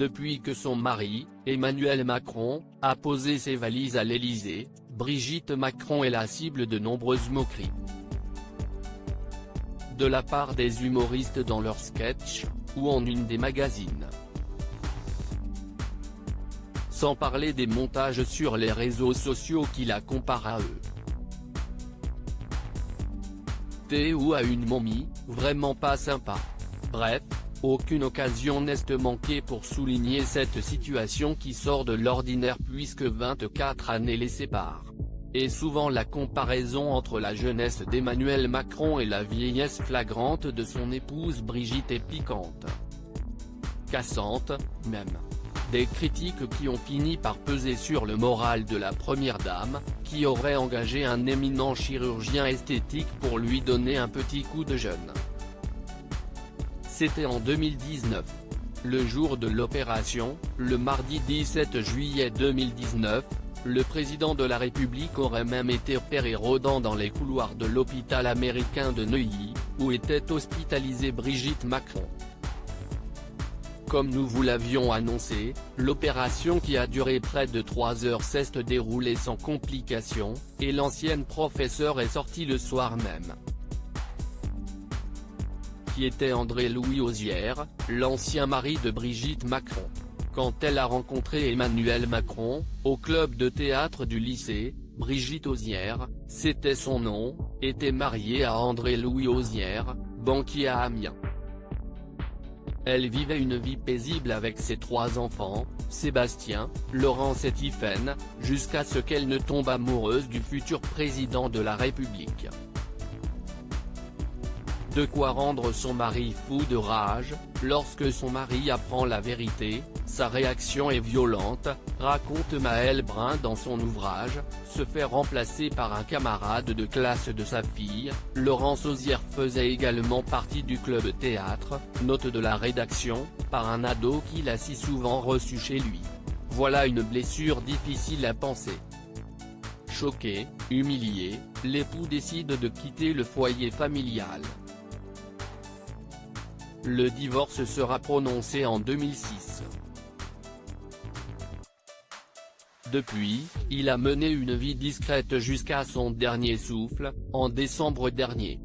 Depuis que son mari, Emmanuel Macron, a posé ses valises à l'Élysée, Brigitte Macron est la cible de nombreuses moqueries. De la part des humoristes dans leurs sketchs, ou en une des magazines. Sans parler des montages sur les réseaux sociaux qui la comparent à eux. Ou à une momie, vraiment pas sympa. Bref, aucune occasion n'est manquée pour souligner cette situation qui sort de l'ordinaire puisque 24 années les séparent. Et souvent la comparaison entre la jeunesse d'Emmanuel Macron et la vieillesse flagrante de son épouse Brigitte est piquante. Cassante, même. Des critiques qui ont fini par peser sur le moral de la première dame, qui aurait engagé un éminent chirurgien esthétique pour lui donner un petit coup de jeune. C'était en 2019. Le jour de l'opération, le mardi 17 juillet 2019, le président de la République aurait même été repéré rôdant dans les couloirs de l'hôpital américain de Neuilly, où était hospitalisée Brigitte Macron. Comme nous vous l'avions annoncé, l'opération qui a duré près de 3 heures s'est déroulée sans complications, et l'ancienne professeure est sortie le soir même. Qui était André-Louis Hozière, l'ancien mari de Brigitte Macron. Quand elle a rencontré Emmanuel Macron, au club de théâtre du lycée, Brigitte Hozière, c'était son nom, était mariée à André-Louis Hozière, banquier à Amiens. Elle vivait une vie paisible avec ses 3 enfants, Sébastien, Laurence et Tiphaine, jusqu'à ce qu'elle ne tombe amoureuse du futur président de la République. De quoi rendre son mari fou de rage, lorsque son mari apprend la vérité, sa réaction est violente, raconte Maël Brun dans son ouvrage, se fait remplacer par un camarade de classe de sa fille. Laurence Hozière faisait également partie du club théâtre, note de la rédaction, par un ado qu'il a si souvent reçu chez lui. Voilà une blessure difficile à penser. Choqué, humilié, l'époux décide de quitter le foyer familial. Le divorce sera prononcé en 2006. Depuis, il a mené une vie discrète jusqu'à son dernier souffle, en décembre dernier.